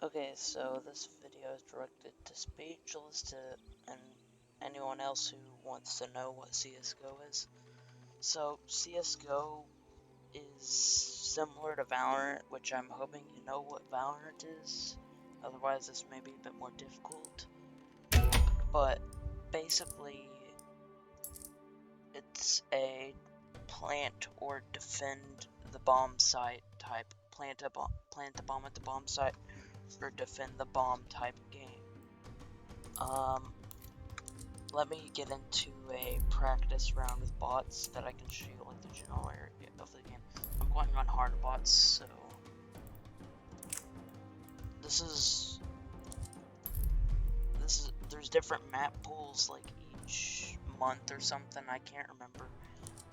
Okay, so this video is directed to Speechless and anyone else who wants to know what CSGO is. So, CSGO is similar to Valorant, which I'm hoping you know what Valorant is. Otherwise, this may be a bit more difficult. But basically, it's a plant or defend the bomb site type. Plant a bomb at the bomb site or defend the bomb type game. Let me get into a practice round with bots that I can show you like the general area of the game. I'm going on hard bots, so there's different map pools like each month or something. I can't remember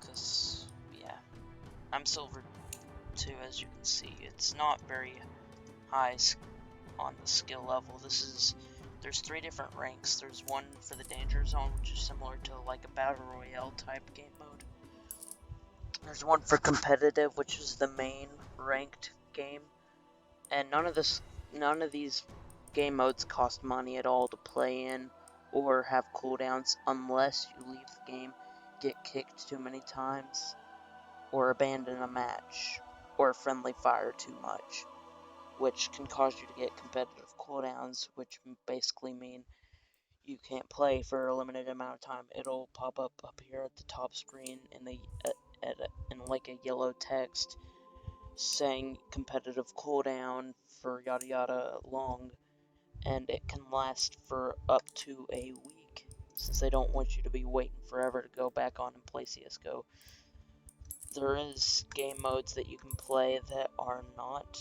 because yeah, I'm silver 2 as you can see. It's not very high on the skill level. There's 3 different ranks. There's one for the danger zone, which is similar to like a battle royale type game mode. There's one for competitive, which is the main ranked game. And none of these game modes cost money at all to play in or have cooldowns unless you leave the game, get kicked too many times, or abandon a match, or friendly fire too much, which can cause you to get competitive cooldowns, which basically mean you can't play for a limited amount of time. It'll pop up here at the top screen in like a yellow text saying competitive cooldown for yada yada long, and it can last for up to a week since they don't want you to be waiting forever to go back on and play CSGO. There is game modes that you can play that are not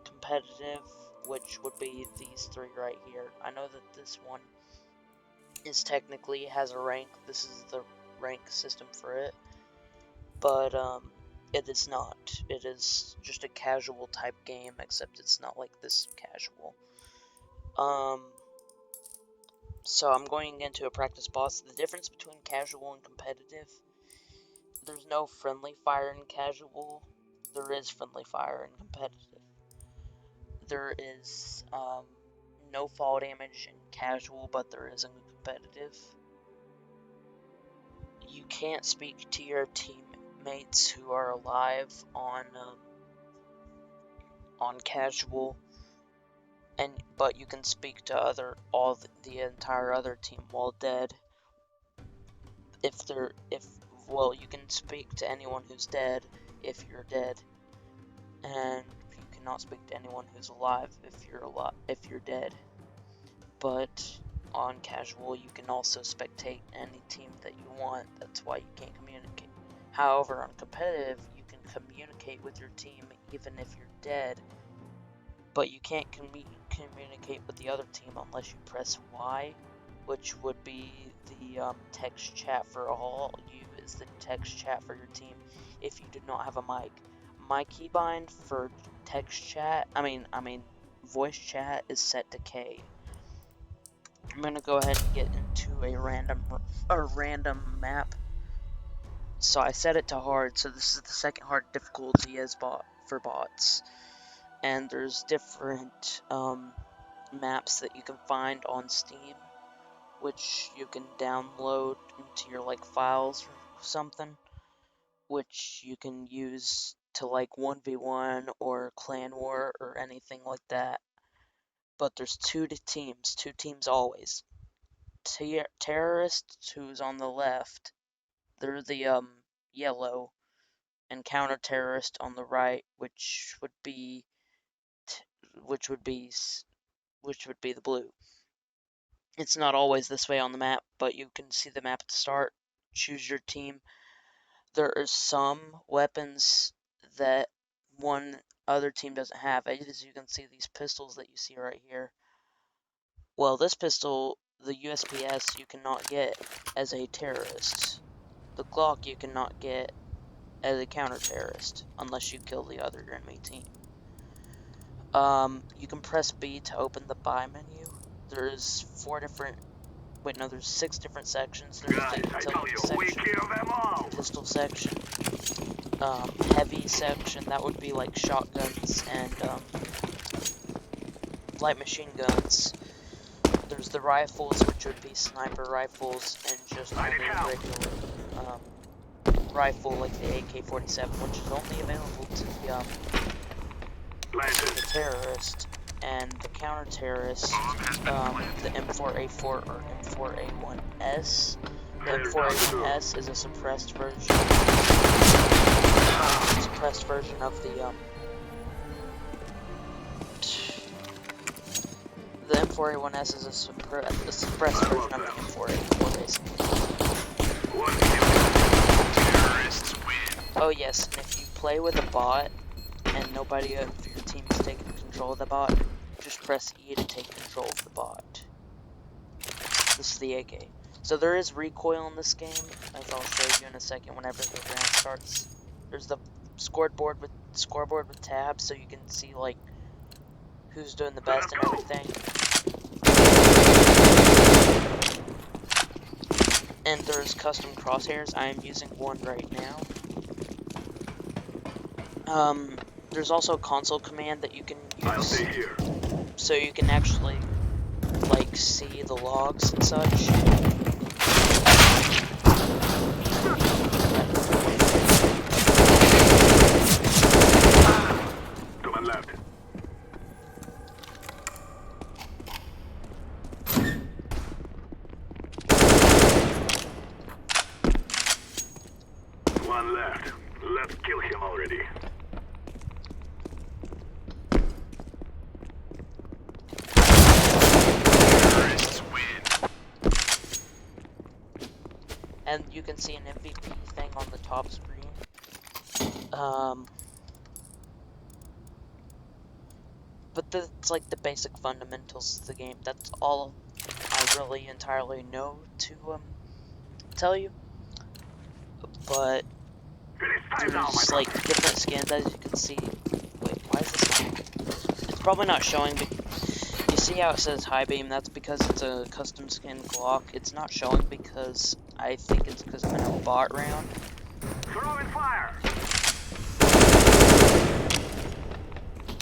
competitive, which would be these 3 right here. I know that this one is technically has a rank. This is the rank system for it, but it is not. It is just a casual type game, except it's not like this casual. So I'm going into a practice boss. The difference between casual and competitive, there's no friendly fire in casual. There is friendly fire in competitive. There is no fall damage in casual, but there is in competitive. You can't speak to your teammates who are alive on casual, but you can speak to the entire other team while dead. You can speak to anyone who's dead if you're dead, and you cannot speak to anyone who's alive if you're dead. But on casual, you can also spectate any team that you want. That's why you can't communicate. However, on competitive, you can communicate with your team even if you're dead, but you can't communicate with the other team unless you press Y, which would be the text chat for all. U is the text chat for your team if you do not have a mic. My keybind for text chat, I mean voice chat is set to K. I'm gonna go ahead and get into a random map. So I set it to hard, so this is the second hard difficulty for bots. And there's different maps that you can find on Steam, which you can download into your like files or something, which you can use to like 1v1 or clan war or anything like that. But there's two teams always. Terrorists, who's on the left, they're the yellow, and counter terrorist on the right, which would be the blue. It's not always this way on the map, but you can see the map at the start. Choose your team. There are some weapons that one other team doesn't have. As you can see, these pistols that you see right here. Well, this pistol, the USPS, you cannot get as a terrorist. The Glock you cannot get as a counter-terrorist unless you kill the other enemy team. You can press B to open the buy menu. There's 6 different sections. There's the utility section, pistol section, heavy section, that would be like shotguns and light machine guns. There's the rifles, which would be sniper rifles, and just any regular rifle like the AK-47, which is only available to the terrorist. And the counter-terrorist, the M4A4 or M4A1S. The M4A1S is a suppressed version of the M4A1S is a suppressed version of the M4A4, basically. Oh yes, and if you play with a bot, and nobody of your team is taking control of the bot, just press E to take control of the bot. This is the AK. So there is recoil in this game, as I'll show you in a second whenever the round starts. There's the scoreboard with tabs, so you can see like who's doing the best and everything. And there's custom crosshairs. I am using one right now. There's also a console command that you can use, so you can actually like see the logs and such. One left. Let's kill him already. And you can see an MVP thing on the top screen. But that's like the basic fundamentals of the game. That's all I really entirely know to tell you. But there's like different skins, as you can see. Wait, why is this? It's probably not showing. You see how it says high beam? That's because it's a custom skin Glock. It's not showing because I think it's because I'm in a bot round. Throwing fire.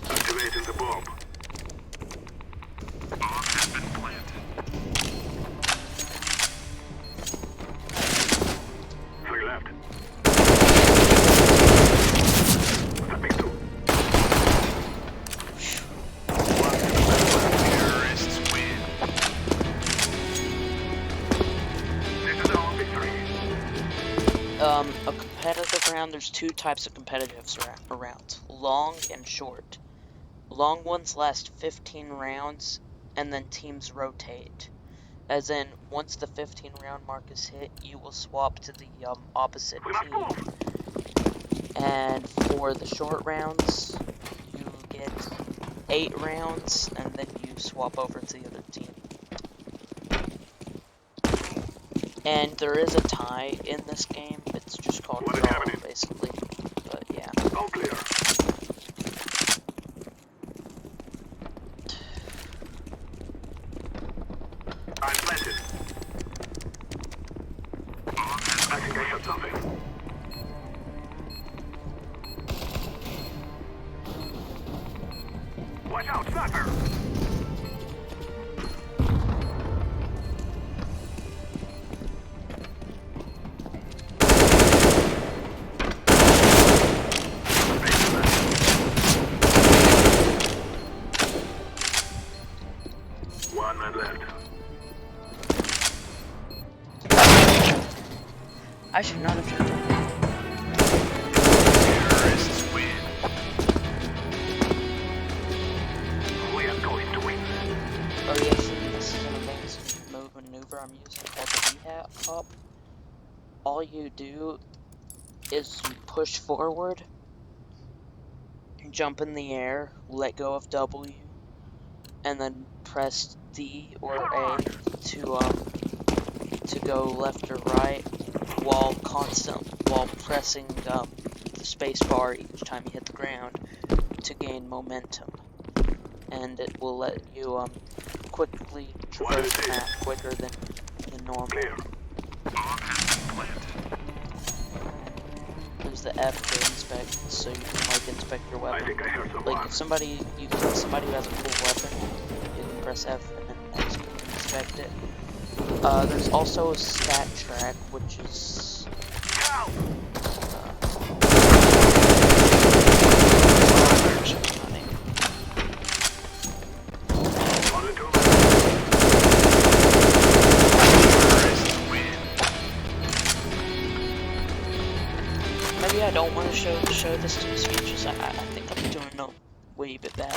Activating the bomb. Bomb has been planted. 3 left. Stepping through. Terrorists win. This is our victory. A competitive round, there's 2 types of competitive rounds, long and short. Long ones last 15 rounds, and then teams rotate. As in, once the 15 round mark is hit, you will swap to the opposite team. And for the short rounds, you get 8 rounds, and then you swap over to the other team. And there is a tie in this game. It's just called draw, basically. But yeah. All clear. I'm planted. I think I have something. Watch out, sniper! One man left. I should not have done that. Terrorists win. We are going to win. Oh yes, this is an advanced mode maneuver I'm using called the V-hop. All you do is you push forward, jump in the air, let go of W, and then press D or A to go left or right while pressing the space bar each time you hit the ground to gain momentum. And it will let you quickly traverse the map quicker than normal. Clear. There's the F to inspect, so you can like inspect your I weapon. think I heard someone. Like if somebody who has a cool weapon, press F and then X to inspect it. There's also a stat track, which is maybe I don't want to show this to his features. I think I'm doing a way bit bad.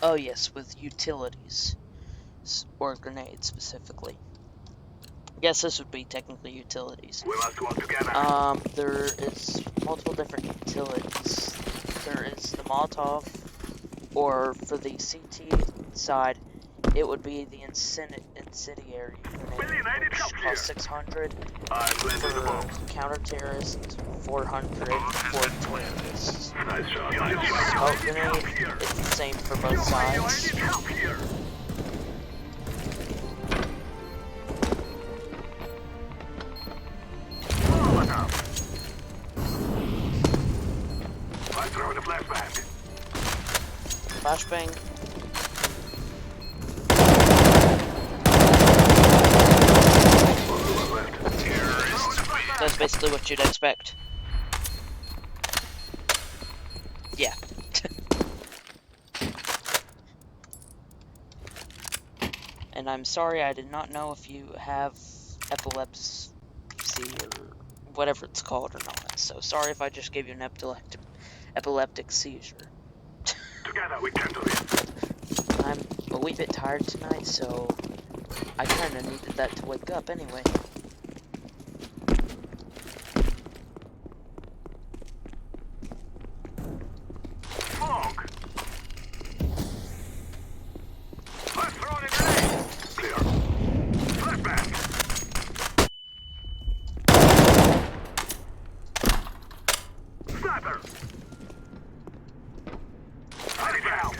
Oh yes, with utilities or grenades specifically. I guess this would be technically utilities. We must work together. There is multiple different utilities. There is the Molotov, or for the CT side, it would be the incendiary grenade, which costs 600 for counter-terrorists, 400 for terrorists. Nice shot. Smoke grenade, it's the same for both sides. I throw in a flashbang. Flashbang. That's basically what you'd expect. Yeah. And I'm sorry, I did not know if you have epilepsy or whatever it's called or not. So sorry if I just gave you an epileptic seizure. Together we can do this. I'm a wee bit tired tonight, so I kind of needed that to wake up anyway. Smoke. I've thrown a grenade. Clear. Flashbang. Sniper. Enemy down.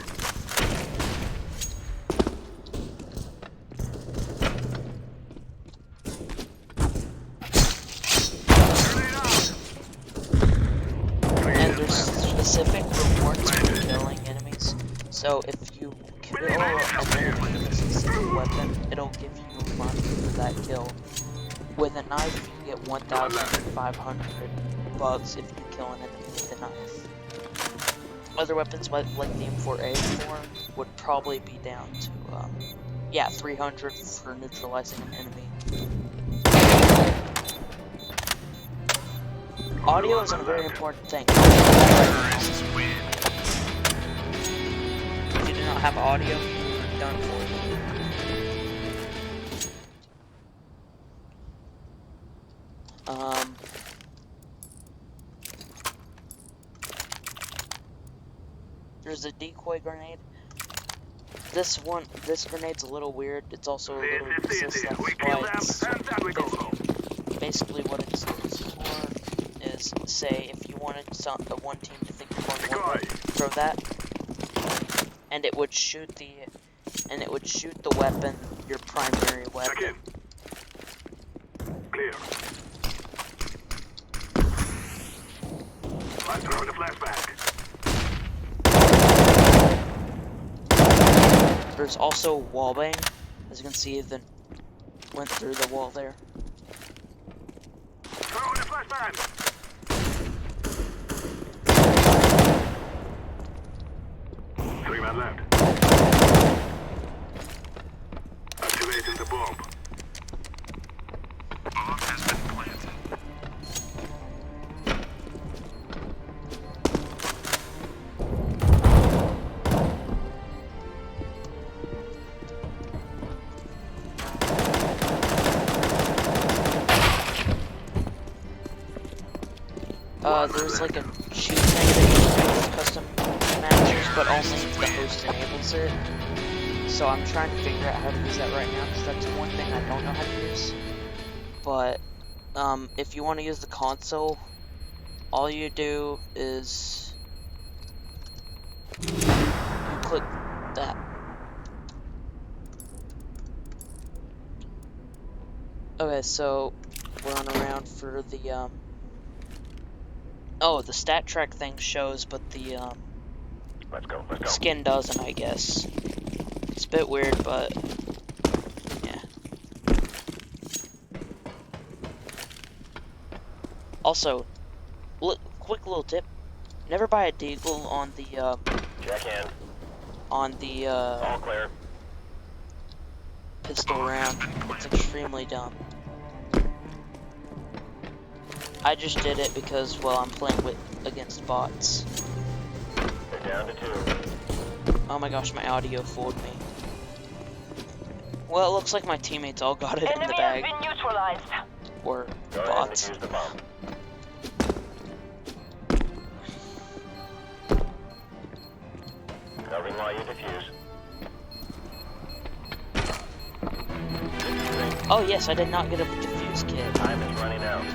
And there's specific rewards for killing enemies. So if you kill an enemy with a specific weapon, it'll give you money for that kill. With a knife, you get 1,500 bucks if you kill an enemy with a knife. Other weapons like the M4A4 would probably be down to, yeah, 300 for neutralizing an enemy. Audio is a very important thing. If you do not have audio, you're done for. There's a decoy grenade. This grenade's a little weird. It's also a little useless. That's why it's 50. Basically, what it's used for is, say, if you wanted one team to think you're going one way, throw that, and it would shoot the weapon, your primary weapon. Clear. I throw in a flashback. There's also wallbang, as you can see, then went through the wall there. Throw in a flashbang. Three men left. Activating the bomb. Bomb has been planted. There's like a cheat thing that you can do with custom matches, but only if the host enables it. So I'm trying to figure out how to use that right now, because that's one thing I don't know how to use. But, if you want to use the console, all you do is you click that. Okay, so we're on around for the, Oh, the stat track thing shows, but the Let's go. skin doesn't, I guess. It's a bit weird, but yeah. Also, quick little tip: never buy a deagle Check in. on the All clear. pistol round. It's extremely dumb. I just did it because, well, I'm playing against bots. They're down to 2. Oh my gosh, my audio fooled me. Well, it looks like my teammates all got it in the bag. Enemy has been neutralized. Or Go bots. ahead and defuse the bomb. Covering while you defuse. Oh yes, I did not get a defuse kit. Time is running out.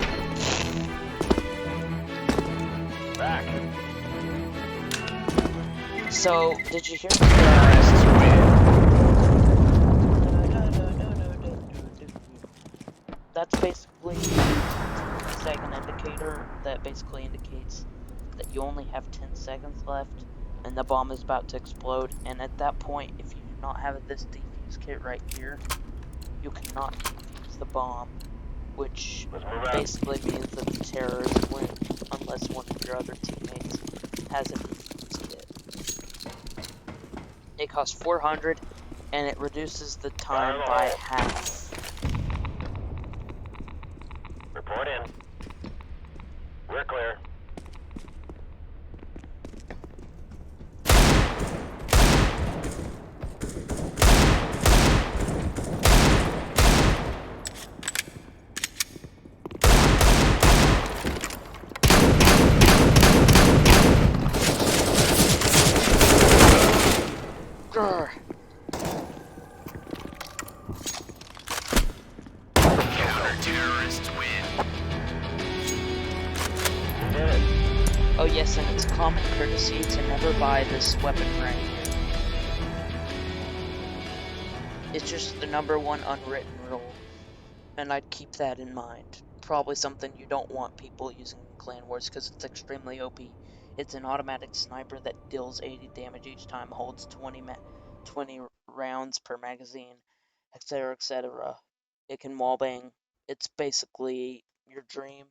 Back. So, did you hear That's basically a second indicator that basically indicates that you only have 10 seconds left and the bomb is about to explode. And at that point, if you do not have this defuse kit right here, you cannot defuse the bomb, which basically means that the terrorists win unless one of your other teammates has a defuse kit. It costs 400 and it reduces the time by half. Report in. We're clear. Grr. Counter-terrorists win. You did it. Oh yes, and it's common courtesy to never buy this weapon right here. It's just the #1 unwritten rule, and I'd keep that in mind. Probably something you don't want people using in Clan Wars because it's extremely OP. It's an automatic sniper that deals 80 damage each time, holds 20 rounds per magazine, etc., etc. It can wallbang. It's basically your dream,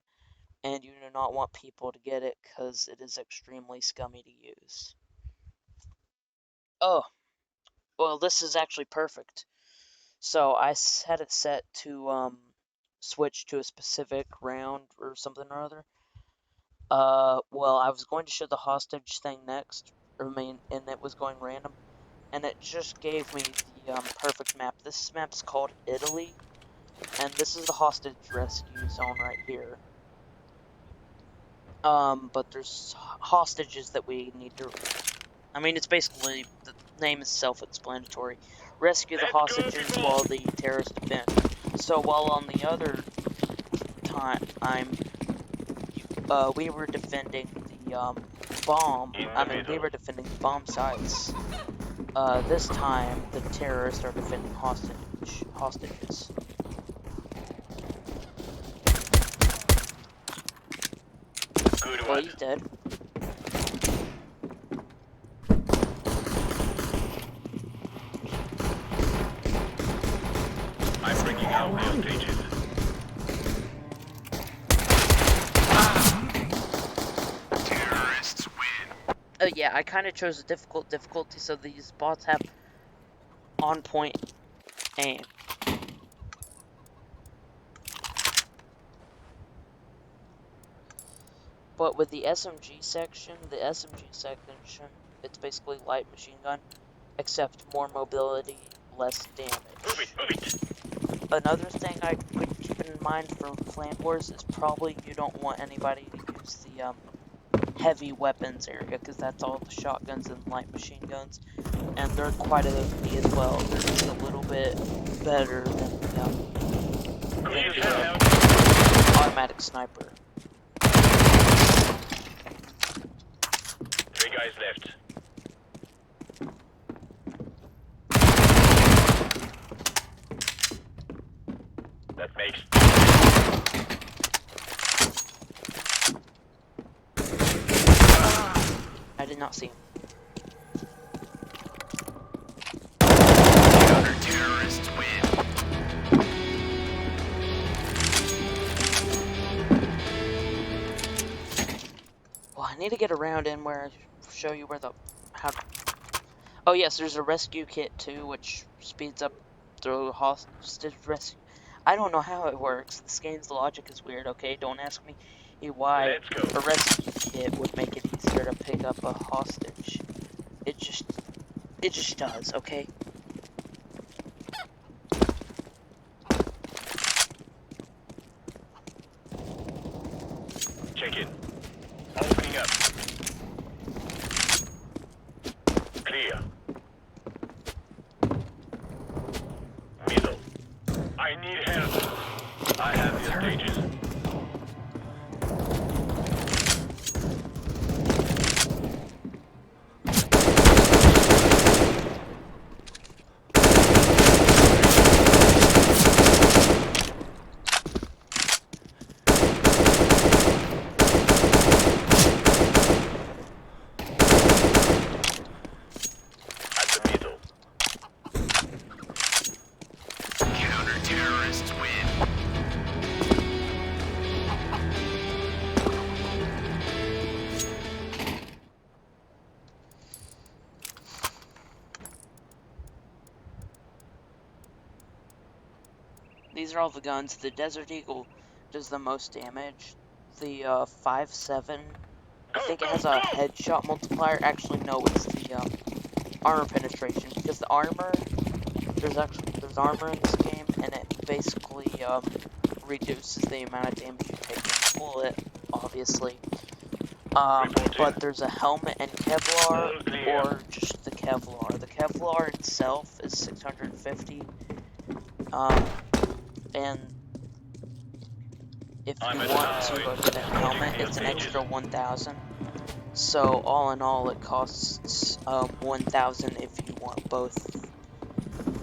and you do not want people to get it because it is extremely scummy to use. Oh, well, this is actually perfect. So I had it set to switch to a specific round or something or other. Well, I was going to show the hostage thing next, and it was going random, and it just gave me the perfect map. This map's called Italy, and this is the hostage rescue zone right here. But there's hostages that we need to. I mean, it's basically the name is self-explanatory. Rescue the hostages while the terrorists defend. So while on the other time, we were defending the bomb. I mean, we were defending the bomb sites. This time the terrorists are defending hostages. Good Well, one. he's dead. I'm bringing out hostages. Terrorists win. Yeah, I kind of chose a difficult difficulty so these bots have on-point aim. But with the SMG section, it's basically light machine gun, except more mobility, less damage. Move it. Another thing I would keep in mind for Clan Wars is probably you don't want anybody to use the heavy weapons area, because that's all the shotguns and light machine guns, and they're quite OP as well. They're just a little bit better than the automatic sniper. 3 guys left. That makes... did not see him. Counter-terrorists win. Well, I need to get around in where I show you where the how. Oh yes, there's a rescue kit too, which speeds up the hostage rescue. I don't know how it works. This game's logic is weird. Okay, don't ask me why Let's go. a rescue kit would make it easier to pick up a hostage. It just does. Okay. Check in. Opening up. Clear. Middle. I need help. I have the stages. At the middle. Counter-terrorists win. These are all the guns. The Desert Eagle does the most damage. The 5.7, I think it has a headshot multiplier. Actually, no, it's the armor penetration, because the armor, there's armor in this game, and it basically reduces the amount of damage you take in bullet, obviously. But there's a helmet and Kevlar, or just the Kevlar. The Kevlar itself is 650. And if you want to get a helmet, it's an extra 1,000. So all in all, it costs 1,000 if you want both.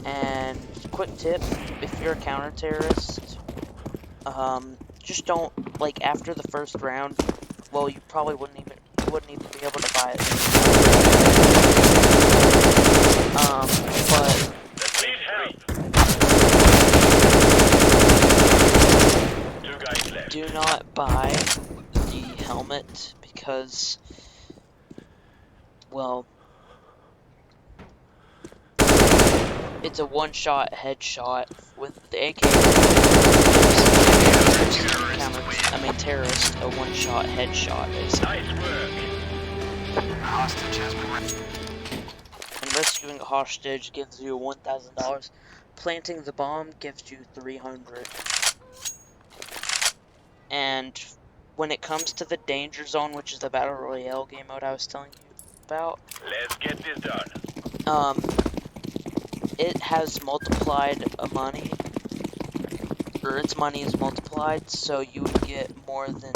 And quick tip: if you're a counter-terrorist, just don't, like, after the first round. Well, you probably wouldn't even be able to buy it. But Need help. Two guys left. do not buy the helmet because, well, it's a one-shot headshot with the AK. Terrorist, a one-shot headshot, basically. Nice work. Hostage has been And rescuing a hostage gives you $1,000. Planting the bomb gives you $300. And when it comes to the danger zone, which is the battle royale game mode I was telling you about, Let's get this done. it has multiplied money, or its money is multiplied, so you would get more than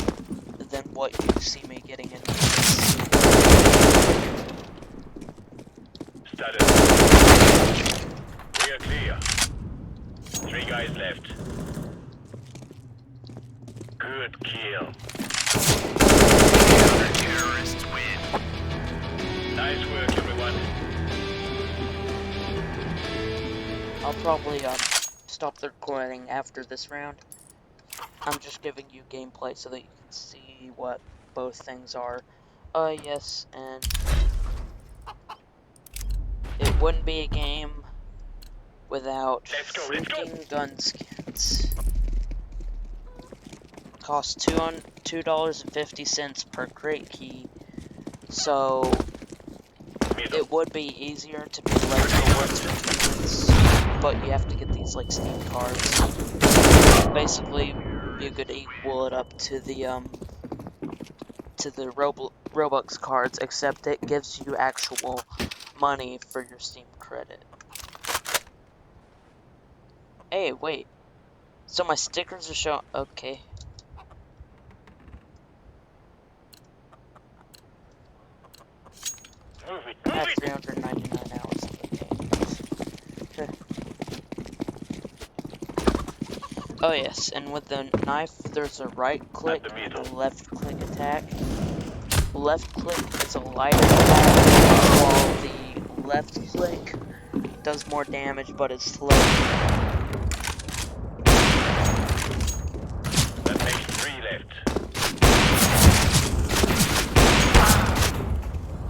what you see me getting in this. Started. We are clear. 3 guys left. Good kill. Counter-terrorists win. Nice work, everyone. I'll probably stop the recording after this round. I'm just giving you gameplay so that you can see what both things are. Yes, and it wouldn't be a game without freaking gun skins. Costs $2.50 per crate key, so it would be easier to be like rewards for tournaments, but you have to get these like Steam cards. Basically, you could equal it up to the Robux cards, except it gives you actual money for your Steam credit. Hey, wait. So my stickers are showing. Okay. I have 399 hours of the game. Oh yes, and with the knife, there's a right click and a left click attack. left click is a lighter attack, while the left click does more damage but is slow. That makes 3 left.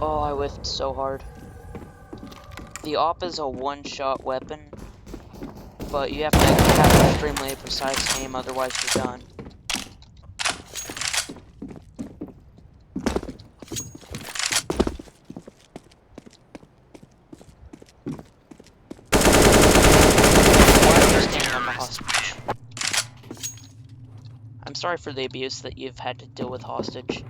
Oh, I whiffed so hard. The AWP is a one-shot weapon, but you have to have extremely precise aim, otherwise you're done. I'm sorry for the abuse that you've had to deal with hostage.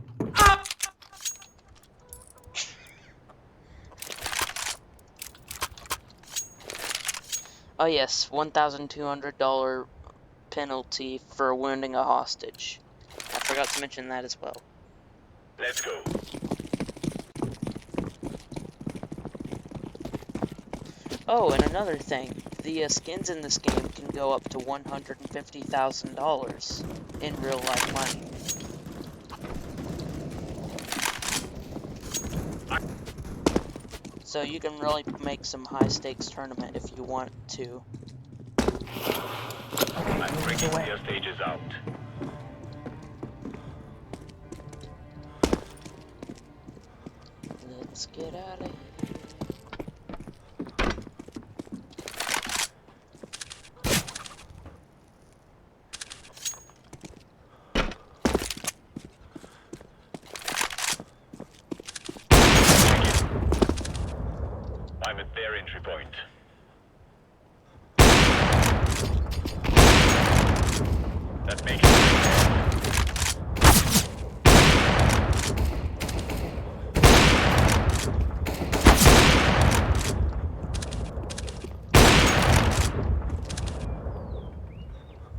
Oh yes, $1,200 penalty for wounding a hostage. I forgot to mention that as well. Let's go. Oh, and another thing, the skins in this game can go up to $150,000 in real life money. So you can really make some high stakes tournament if you want to. I'm bringing their stages out. Let's get out of here. I'm at their entry point. That makes 3 left.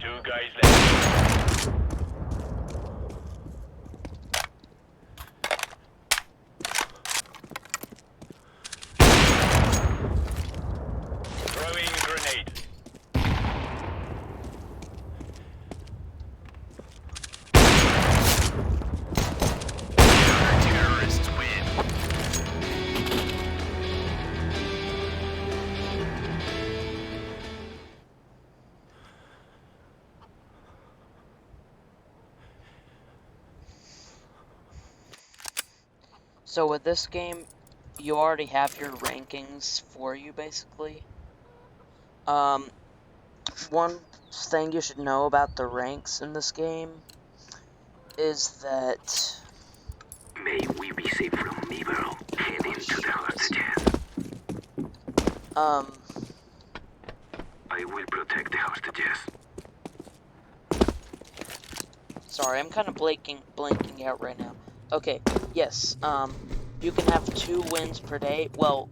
2 guys left. Throwing grenade. Terrorists win. So with this game, you already have your rankings for you, basically. One thing you should know about the ranks in this game is that... May we be safe from evil. Head into the hostages. I will protect the hostages. Sorry, I'm kind of blanking out right now. Okay, yes, you can have 2 wins per day. Well,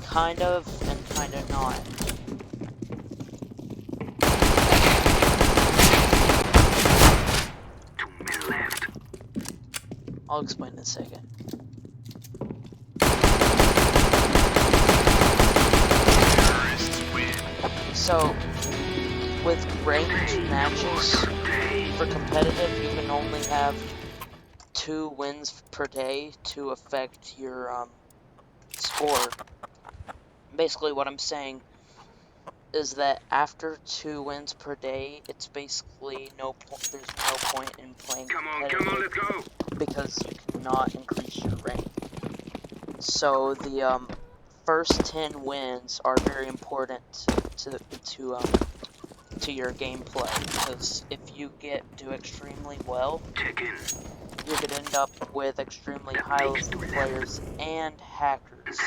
kind of and kind of not. Two men left. I'll explain in a second. Terrorists win. So, with ranked matches, for competitive, you can only have 2 wins per day to affect your, score. Basically, what I'm saying is that after 2 wins per day, it's basically there's no point in playing competitive let's go. because you cannot increase your rank. So the first 10 wins are very important to your gameplay, because if you do extremely well, Check in. you could end up with extremely high level players and hackers.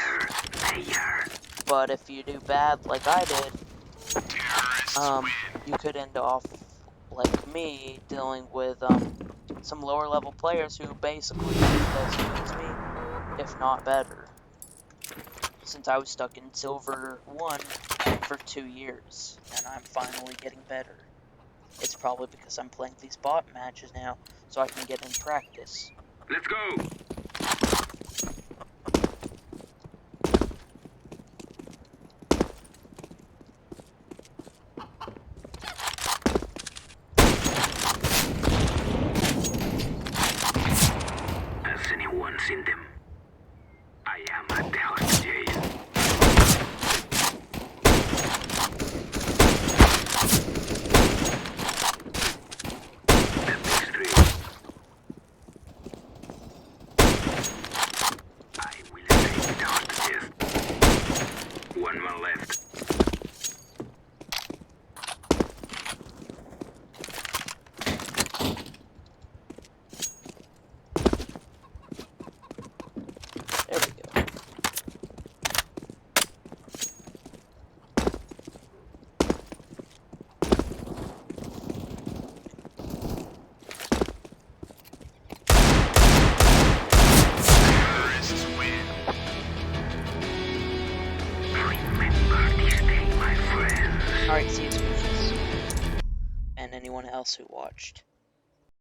But if you do bad like I did, you could end off like me, dealing with some lower level players who basically did as good as me, if not better. Since I was stuck in Silver 1 for 2 years, and I'm finally getting better. It's probably because I'm playing these bot matches now, so I can get in practice. Let's go. one's in them. I am at the house jail. The next three. I will take it out to death. One man left. There we go. Terrorists win. Remember this day, my friends. Alright, CSGO, and anyone else who watched.